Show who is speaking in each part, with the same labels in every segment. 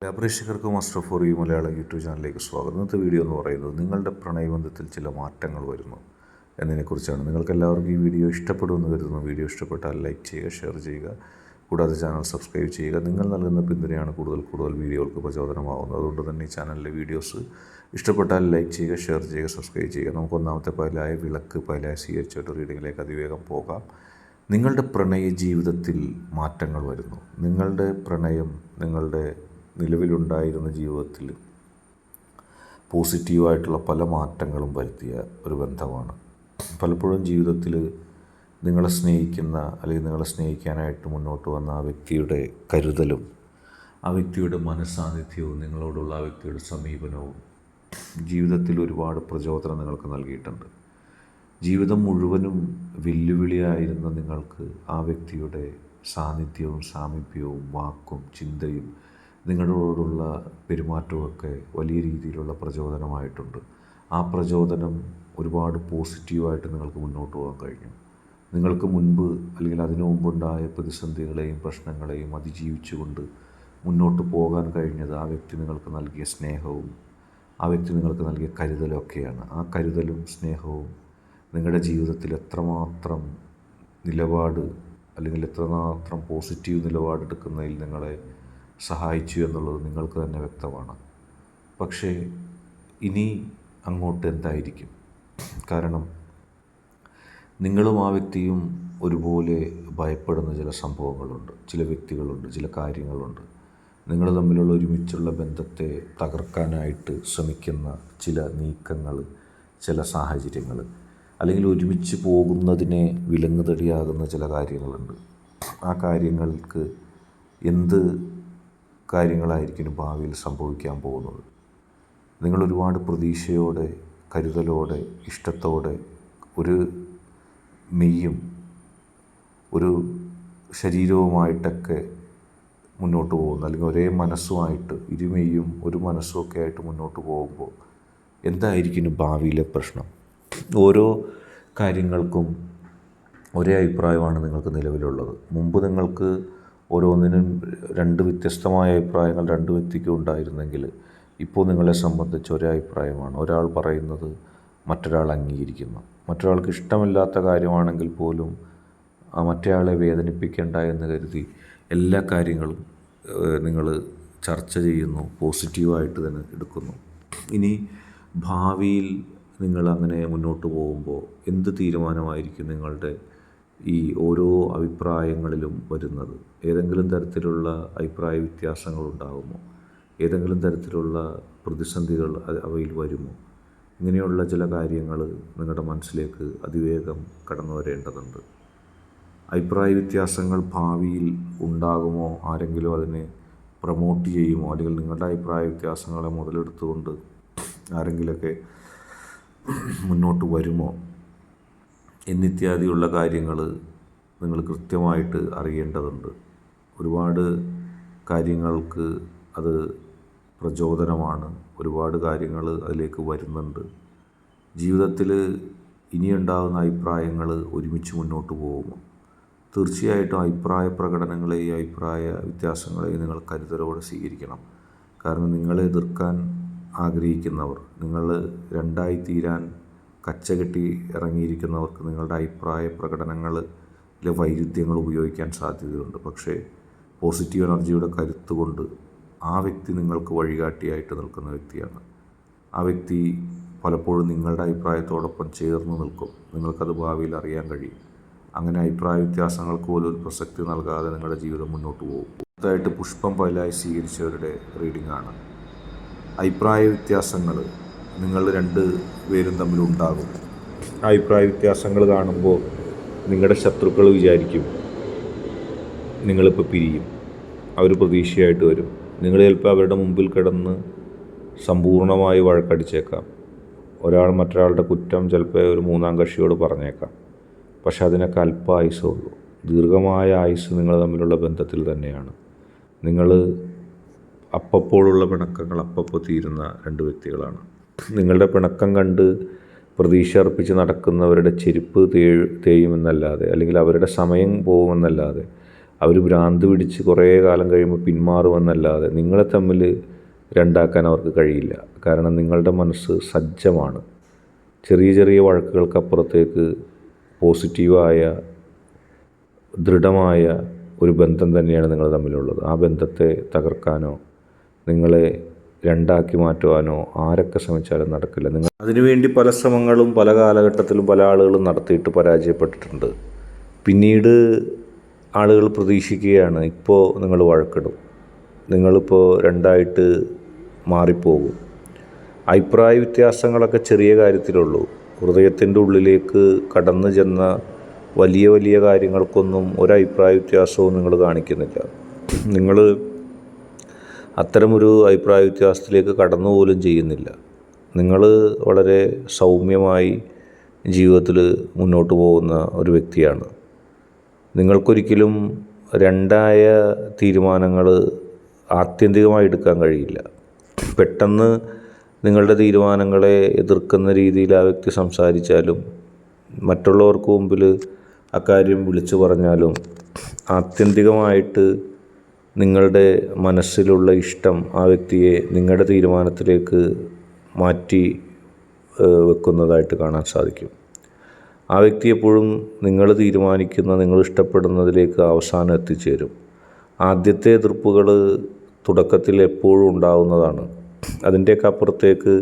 Speaker 1: എല്ലാ പ്രേക്ഷകർക്കും master for you Malayalam YouTube ചാനലിലേക്ക് സ്വാഗതം. ഇന്നത്തെ വീഡിയോ എന്ന് പറയുന്നത് നിങ്ങളുടെ പ്രണയബന്ധത്തിൽ ചില മാറ്റങ്ങൾ വരുന്നു എന്നതിനെക്കുറിച്ചാണ്. നിങ്ങൾക്ക് എല്ലാവർക്കും ഈ വീഡിയോ ഇഷ്ടപ്പെടുമെന്ന് കരുതുന്നു. വീഡിയോ ഇഷ്ടപ്പെട്ടാൽ ലൈക്ക് ചെയ്യുക, ഷെയർ ചെയ്യുക, കൂടാതെ ചാനൽ സബ്സ്ക്രൈബ് ചെയ്യുക. നിങ്ങൾ നൽകുന്ന പിന്തുണയാണ് കൂടുതൽ വീഡിയോകൾക്ക് പ്രചോദനമാകുന്നത്. അതുകൊണ്ട് തന്നെ ഈ ചാനലിലെ വീഡിയോസ് ഇഷ്ടപ്പെട്ടാൽ ലൈക്ക് ചെയ്യുക, ഷെയർ ചെയ്യുക, സബ്സ്ക്രൈബ് ചെയ്യുക. നമുക്ക് ഒന്നാമത്തെ പൈലായ വിളക്ക് പൈലായ സ്വീകരിച്ചിട്ട് റീഡിങ്ങിലേക്ക് അതിവേഗം പോകാം. നിങ്ങളുടെ പ്രണയ ജീവിതത്തിൽ മാറ്റങ്ങൾ വരുന്നു. നിങ്ങളുടെ പ്രണയം നിങ്ങളുടെ നിലവിലുണ്ടായിരുന്ന ജീവിതത്തിൽ പോസിറ്റീവായിട്ടുള്ള പല മാറ്റങ്ങളും വരുത്തിയ ഒരു ബന്ധമാണ്. പലപ്പോഴും ജീവിതത്തിൽ നിങ്ങളെ സ്നേഹിക്കുന്ന അല്ലെങ്കിൽ നിങ്ങളെ സ്നേഹിക്കാനായിട്ട് മുന്നോട്ട് വന്ന ആ വ്യക്തിയുടെ കരുതലും ആ വ്യക്തിയുടെ മനസ്സാന്നിധ്യവും നിങ്ങളോടുള്ള ആ വ്യക്തിയുടെ സമീപനവും ജീവിതത്തിൽ ഒരുപാട് പ്രചോദനം നിങ്ങൾക്ക് നൽകിയിട്ടുണ്ട്. ജീവിതം മുഴുവനും വെല്ലുവിളിയായിരുന്ന നിങ്ങൾക്ക് ആ വ്യക്തിയുടെ സാന്നിധ്യവും സാമീപ്യവും വാക്കും ചിന്തയും നിങ്ങളോടുള്ള പെരുമാറ്റമൊക്കെ വലിയ രീതിയിലുള്ള പ്രചോദനമായിട്ടുണ്ട്. ആ പ്രചോദനം ഒരുപാട് പോസിറ്റീവായിട്ട് നിങ്ങൾക്ക് മുന്നോട്ട് പോകാൻ കഴിഞ്ഞു. നിങ്ങൾക്ക് മുൻപ് അല്ലെങ്കിൽ അതിനു മുമ്പുണ്ടായ പ്രതിസന്ധികളെയും പ്രശ്നങ്ങളെയും അതിജീവിച്ചുകൊണ്ട് മുന്നോട്ട് പോകാൻ കഴിഞ്ഞത് ആ വ്യക്തി നിങ്ങൾക്ക് നൽകിയ സ്നേഹവും ആ വ്യക്തി നിങ്ങൾക്ക് നൽകിയ കരുതലൊക്കെയാണ്. ആ കരുതലും സ്നേഹവും നിങ്ങളുടെ ജീവിതത്തിൽ എത്രമാത്രം നിലപാട് അല്ലെങ്കിൽ എത്രമാത്രം പോസിറ്റീവ് നിലപാടെടുക്കുന്നതിൽ നിങ്ങളെ സഹായിച്ചു എന്നുള്ളത് നിങ്ങൾക്ക് തന്നെ വ്യക്തമാണ്. പക്ഷേ ഇനി അങ്ങോട്ട് എന്തായിരിക്കും? കാരണം നിങ്ങളും ആ വ്യക്തിയും ഒരുപോലെ ഭയപ്പെടുന്ന ചില സംഭവങ്ങളുണ്ട്, ചില വ്യക്തികളുണ്ട്, ചില കാര്യങ്ങളുണ്ട്. നിങ്ങൾ തമ്മിലുള്ള ഒരുമിച്ചുള്ള ബന്ധത്തെ തകർക്കാനായിട്ട് ശ്രമിക്കുന്ന ചില നീക്കങ്ങൾ, ചില സാഹചര്യങ്ങൾ, അല്ലെങ്കിൽ ഒരുമിച്ച് പോകുന്നതിനെ വിലങ്ങുതടിയാകുന്ന ചില കാര്യങ്ങളുണ്ട്. ആ കാര്യങ്ങൾക്ക് എന്ത് കാര്യങ്ങളായിരിക്കും ഭാവിയിൽ സംഭവിക്കാൻ പോകുന്നത്? നിങ്ങൾ ഒരുപാട് പ്രതീക്ഷയോടെ, കരുതലോടെ, ഇഷ്ടത്തോടെ, ഒരു മെയ്യും ഒരു ശരീരവുമായിട്ടൊക്കെ മുന്നോട്ട് പോകുന്നു, അല്ലെങ്കിൽ ഒരേ മനസ്സുമായിട്ട് ഇരുമെയ്യും ഒരു മനസ്സുമൊക്കെ ആയിട്ട് മുന്നോട്ട് പോകുമ്പോൾ എന്തായിരിക്കും ഭാവിയിലെ പ്രശ്നം? ഓരോ കാര്യങ്ങൾക്കും ഒരേ അഭിപ്രായമാണ് നിങ്ങൾക്ക് നിലവിലുള്ളത്. മുമ്പ് നിങ്ങൾക്ക് ഓരോന്നിനും രണ്ട് വ്യത്യസ്തമായ അഭിപ്രായങ്ങൾ രണ്ട് വ്യക്തിക്കും ഉണ്ടായിരുന്നെങ്കിൽ ഇപ്പോൾ നിങ്ങളെ സംബന്ധിച്ച് ഒരേ അഭിപ്രായമാണ്. ഒരാൾ പറയുന്നത് മറ്റൊരാൾ അംഗീകരിക്കുന്നു. മറ്റൊരാൾക്ക് ഇഷ്ടമില്ലാത്ത കാര്യമാണെങ്കിൽ പോലും മറ്റേയാളെ വേദനിപ്പിക്കേണ്ട എന്ന് കരുതി എല്ലാ കാര്യങ്ങളും നിങ്ങൾ ചർച്ച ചെയ്യുന്നു, പോസിറ്റീവായിട്ട് തന്നെ എടുക്കുന്നു. ഇനി ഭാവിയിൽ നിങ്ങൾ അങ്ങനെ മുന്നോട്ട് പോകുമ്പോൾ എന്ത് തീരുമാനമായിരിക്കും നിങ്ങളുടെ ഈ ഓരോ അഭിപ്രായങ്ങളിലും വരുന്നത്? ഏതെങ്കിലും തരത്തിലുള്ള അഭിപ്രായ വ്യത്യാസങ്ങളുണ്ടാകുമോ? ഏതെങ്കിലും തരത്തിലുള്ള പ്രതിസന്ധികൾ അവയിൽ വരുമോ? ഇങ്ങനെയുള്ള ചില കാര്യങ്ങൾ നിങ്ങളുടെ മനസ്സിലേക്ക് അതിവേഗം കടന്നു വരേണ്ടതുണ്ട്. അഭിപ്രായ വ്യത്യാസങ്ങൾ ഭാവിയിൽ ഉണ്ടാകുമോ? ആരെങ്കിലും അതിനെ പ്രൊമോട്ട് ചെയ്യുമോ? അല്ലെങ്കിൽ നിങ്ങളുടെ അഭിപ്രായ വ്യത്യാസങ്ങളെ മുതലെടുത്തുകൊണ്ട് ആരെങ്കിലുമൊക്കെ മുന്നോട്ട് വരുമോ എന്നിത്യാദിയുള്ള കാര്യങ്ങൾ നിങ്ങൾ കൃത്യമായിട്ട് അറിയേണ്ടതുണ്ട്. ഒരുപാട് കാര്യങ്ങൾക്ക് അത് പ്രചോദനമാണ്. ഒരുപാട് കാര്യങ്ങൾ അതിലേക്ക് വരുന്നുണ്ട്. ജീവിതത്തിൽ ഇനിയുണ്ടാകുന്ന അഭിപ്രായങ്ങൾ ഒരുമിച്ച് മുന്നോട്ട് പോകുമോ? തീർച്ചയായിട്ടും അഭിപ്രായ പ്രകടനങ്ങളെയും അഭിപ്രായ വ്യത്യാസങ്ങളെയും നിങ്ങൾ കരുതലോടെ സ്വീകരിക്കണം. കാരണം നിങ്ങളെ എതിർക്കാൻ ആഗ്രഹിക്കുന്നവർ, നിങ്ങൾ രണ്ടായി തീരാൻ കച്ചകെട്ടി ഇറങ്ങിയിരിക്കുന്നവർക്ക് നിങ്ങളുടെ അഭിപ്രായ പ്രകടനങ്ങളിലെ വൈരുദ്ധ്യങ്ങൾ ഉപയോഗിക്കാൻ സാധ്യതയുണ്ട്. പക്ഷേ പോസിറ്റീവ് എനർജിയുടെ കരുത്ത് കൊണ്ട് ആ വ്യക്തി നിങ്ങൾക്ക് വഴികാട്ടിയായിട്ട് നിൽക്കുന്ന വ്യക്തിയാണ്. ആ വ്യക്തി പലപ്പോഴും നിങ്ങളുടെ അഭിപ്രായത്തോടൊപ്പം ചേർന്ന് നിൽക്കും. നിങ്ങൾക്കത് ഭാവിയിൽ അറിയാൻ കഴിയും. അങ്ങനെ അഭിപ്രായ വ്യത്യാസങ്ങൾക്ക് പോലും ഒരു പ്രസക്തി നൽകാതെ നിങ്ങളുടെ ജീവിതം മുന്നോട്ട് പോകും. അടുത്തതായിട്ട് പുഷ്പം പൈലായി സ്വീകരിച്ചവരുടെ റീഡിംഗാണ്. അഭിപ്രായ വ്യത്യാസങ്ങൾ നിങ്ങൾ രണ്ട് പേരും തമ്മിലുണ്ടാകും. ആ അഭിപ്രായ വ്യത്യാസങ്ങൾ കാണുമ്പോൾ നിങ്ങളുടെ ശത്രുക്കൾ വിചാരിക്കും നിങ്ങളിപ്പോൾ പിരിയും. അവർ പ്രതീക്ഷയായിട്ട് വരും. നിങ്ങൾ ചിലപ്പോൾ അവരുടെ മുമ്പിൽ കിടന്ന് സമ്പൂർണ്ണമായി വഴക്കടിച്ചേക്കാം. ഒരാൾ മറ്റൊരാളുടെ കുറ്റം ചിലപ്പോൾ ഒരു മൂന്നാം കക്ഷിയോട് പറഞ്ഞേക്കാം. പക്ഷെ അതിനൊക്കെ അല്പ ആയുസേ ഉള്ളൂ. ദീർഘമായ ആയുസ് നിങ്ങൾ തമ്മിലുള്ള ബന്ധത്തിൽ തന്നെയാണ്. നിങ്ങൾ അപ്പപ്പോഴുള്ള പിണക്കങ്ങൾ അപ്പപ്പോൾ തീരുന്ന രണ്ട് വ്യക്തികളാണ്. നിങ്ങളുടെ പിണക്കം കണ്ട് പ്രതീക്ഷ അർപ്പിച്ച് നടക്കുന്നവരുടെ ചെരുപ്പ് തേയുമെന്നല്ലാതെ, അല്ലെങ്കിൽ അവരുടെ സമയം പോകുമെന്നല്ലാതെ അവർ ഭ്രാന്ത് പിടിച്ച് കുറേ കാലം കഴിയുമ്പോൾ പിന്മാറുമെന്നല്ലാതെ നിങ്ങളെ തമ്മിൽ രണ്ടാക്കാൻ അവർക്ക് കഴിയില്ല. കാരണം നിങ്ങളുടെ മനസ്സ് സജ്ജമാണ്. ചെറിയ ചെറിയ വഴക്കുകൾക്കപ്പുറത്തേക്ക് പോസിറ്റീവായ ദൃഢമായ ഒരു ബന്ധം തന്നെയാണ് നിങ്ങൾ തമ്മിലുള്ളത്. ആ ബന്ധത്തെ തകർക്കാനോ നിങ്ങളെ രണ്ടാക്കി മാറ്റുവാനോ ആരൊക്കെ ശ്രമിച്ചാലും നടക്കില്ല. നിങ്ങൾ അതിനുവേണ്ടി പല ശ്രമങ്ങളും പല കാലഘട്ടത്തിലും പല ആളുകളും നടത്തിയിട്ട് പരാജയപ്പെട്ടിട്ടുണ്ട്. പിന്നീട് ആളുകൾ പ്രതീക്ഷിക്കുകയാണ് ഇപ്പോൾ നിങ്ങൾ വഴക്കിടും, നിങ്ങളിപ്പോൾ രണ്ടായിട്ട് മാറിപ്പോകും. അഭിപ്രായ വ്യത്യാസങ്ങളൊക്കെ ചെറിയ കാര്യത്തിലുള്ളൂ. ഹൃദയത്തിൻ്റെ ഉള്ളിലേക്ക് കടന്നു ചെന്ന വലിയ വലിയ കാര്യങ്ങൾക്കൊന്നും ഒരഭിപ്രായ വ്യത്യാസവും നിങ്ങൾ കാണിക്കുന്നില്ല. നിങ്ങൾ അത്തരമൊരു അഭിപ്രായ വ്യത്യാസത്തിലേക്ക് കടന്നു പോലും ചെയ്യുന്നില്ല. നിങ്ങൾ വളരെ സൗമ്യമായി ജീവിതത്തിൽ മുന്നോട്ട് പോകുന്ന ഒരു വ്യക്തിയാണ്. നിങ്ങൾക്കൊരിക്കലും രണ്ടായ തീരുമാനങ്ങൾ ആത്യന്തികമായി എടുക്കാൻ കഴിയില്ല. പെട്ടെന്ന് നിങ്ങളുടെ തീരുമാനങ്ങളെ എതിർക്കുന്ന രീതിയിൽ ആ വ്യക്തി സംസാരിച്ചാലും മറ്റുള്ളവർക്ക് മുമ്പിൽ അക്കാര്യം വിളിച്ചു പറഞ്ഞാലും ആത്യന്തികമായിട്ട് നിങ്ങളുടെ മനസ്സിലുള്ള ഇഷ്ടം ആ വ്യക്തിയെ നിങ്ങളുടെ തീരുമാനത്തിലേക്ക് മാറ്റി വെക്കുന്നതായിട്ട് കാണാൻ സാധിക്കും. ആ വ്യക്തി എപ്പോഴും നിങ്ങൾ തീരുമാനിക്കുന്ന, നിങ്ങൾ ഇഷ്ടപ്പെടുന്നതിലേക്ക് അവസാനം എത്തിച്ചേരും. ആദ്യത്തെ എതിർപ്പുകൾ തുടക്കത്തിൽ എപ്പോഴും ഉണ്ടാകുന്നതാണ്. അതിൻ്റെയൊക്കെ അപ്പുറത്തേക്ക്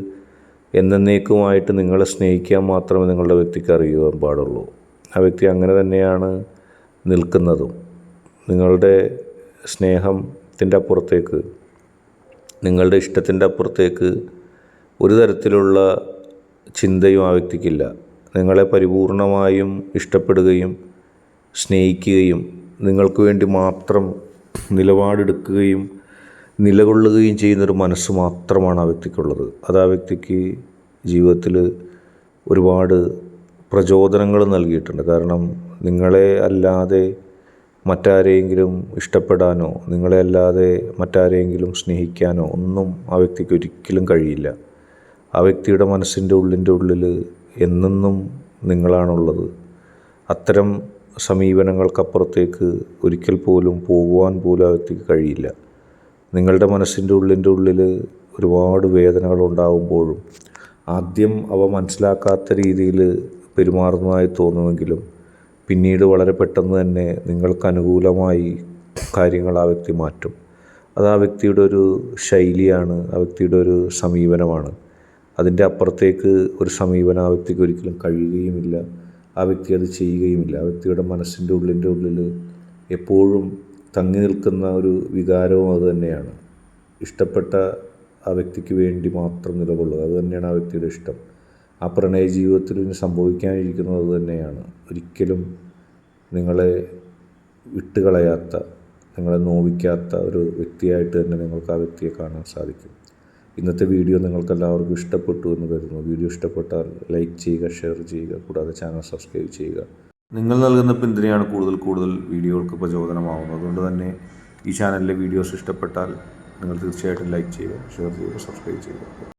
Speaker 1: എന്നേക്കുമായിട്ട് നിങ്ങളെ സ്നേഹിക്കാൻ മാത്രമേ നിങ്ങളുടെ വ്യക്തിക്ക് അറിയുവാൻ പാടുള്ളൂ. ആ വ്യക്തി അങ്ങനെ തന്നെയാണ് നിൽക്കുന്നതും. നിങ്ങളുടെ സ്നേഹത്തിൻ്റെ അപ്പുറത്തേക്ക്, നിങ്ങളുടെ ഇഷ്ടത്തിൻ്റെ അപ്പുറത്തേക്ക് ഒരു തരത്തിലുള്ള ചിന്തയും ആ വ്യക്തിക്കില്ല. നിങ്ങളെ പരിപൂർണമായും ഇഷ്ടപ്പെടുകയും സ്നേഹിക്കുകയും നിങ്ങൾക്ക് വേണ്ടി മാത്രം നിലപാടെടുക്കുകയും നിലകൊള്ളുകയും ചെയ്യുന്നൊരു മനസ്സ് മാത്രമാണ് ആ വ്യക്തിക്കുള്ളത്. അത് ആ വ്യക്തിക്ക് ജീവിതത്തിൽ ഒരുപാട് പ്രചോദനങ്ങൾ നൽകിയിട്ടുണ്ട്. കാരണം നിങ്ങളെ അല്ലാതെ മറ്റാരെയെങ്കിലും ഇഷ്ടപ്പെടാനോ നിങ്ങളെ അല്ലാതെ മറ്റാരെയെങ്കിലും സ്നേഹിക്കാനോ ഒന്നും ആ വ്യക്തിക്ക് ഒരിക്കലും കഴിയില്ല. ആ വ്യക്തിയുടെ മനസ്സിൻ്റെ ഉള്ളിൽ എന്നെന്നും നിങ്ങളാണുള്ളത്. അത്തരം സമീപനങ്ങൾക്കപ്പുറത്തേക്ക് ഒരിക്കൽ പോലും പോകുവാൻ പോലും ആ വ്യക്തിക്ക് കഴിയില്ല. നിങ്ങളുടെ മനസ്സിൻ്റെ ഉള്ളിൽ ഒരുപാട് വേദനകളുണ്ടാകുമ്പോഴും ആദ്യം അവ മനസ്സിലാക്കാത്ത രീതിയിൽ പെരുമാറുന്നതായി തോന്നുമെങ്കിലും പിന്നീട് വളരെ പെട്ടെന്ന് തന്നെ നിങ്ങൾക്ക് അനുകൂലമായി കാര്യങ്ങൾ ആ വ്യക്തി മാറ്റും. അത് ആ വ്യക്തിയുടെ ഒരു ശൈലിയാണ്, ആ വ്യക്തിയുടെ ഒരു സമീപനമാണ്. അതിൻ്റെ അപ്പുറത്തേക്ക് ഒരു സമീപനം ആ വ്യക്തിക്ക് ഒരിക്കലും കഴിയുകയുമില്ല. ആ വ്യക്തി അത് ചെയ്യുകയുമില്ല. ആ വ്യക്തിയുടെ മനസ്സിൻ്റെ ഉള്ളിൽ എപ്പോഴും തങ്ങി നിൽക്കുന്ന ഒരു വികാരവും അത് തന്നെയാണ്. ഇഷ്ടപ്പെട്ട ആ വ്യക്തിക്ക് വേണ്ടി മാത്രം നിലകൊള്ളുക, അത് തന്നെയാണ് ആ വ്യക്തിയുടെ ഇഷ്ടം. ആ പ്രണയ ജീവിതത്തിൽ ഇനി സംഭവിക്കാനിരിക്കുന്നത് അത് തന്നെയാണ്. ഒരിക്കലും നിങ്ങളെ വിട്ടുകളയാത്ത, നിങ്ങളെ നോവിക്കാത്ത ഒരു വ്യക്തിയായിട്ട് തന്നെ നിങ്ങൾക്ക് ആ വ്യക്തിയെ കാണാൻ സാധിക്കും. ഇന്നത്തെ വീഡിയോ നിങ്ങൾക്കെല്ലാവർക്കും ഇഷ്ടപ്പെട്ടു എന്ന് കരുതുന്നു. വീഡിയോ ഇഷ്ടപ്പെട്ടാൽ ലൈക്ക് ചെയ്യുക, ഷെയർ ചെയ്യുക, കൂടാതെ ചാനൽ സബ്സ്ക്രൈബ് ചെയ്യുക. നിങ്ങൾ നൽകുന്ന പിന്തുണയാണ് കൂടുതൽ വീഡിയോകൾക്ക് പ്രചോദനമാവുന്നത്. അതുകൊണ്ട് തന്നെ ഈ ചാനലിലെ വീഡിയോസ് ഇഷ്ടപ്പെട്ടാൽ നിങ്ങൾ തീർച്ചയായിട്ടും ലൈക്ക് ചെയ്യുക, ഷെയർ ചെയ്യുക, സബ്സ്ക്രൈബ് ചെയ്യുക.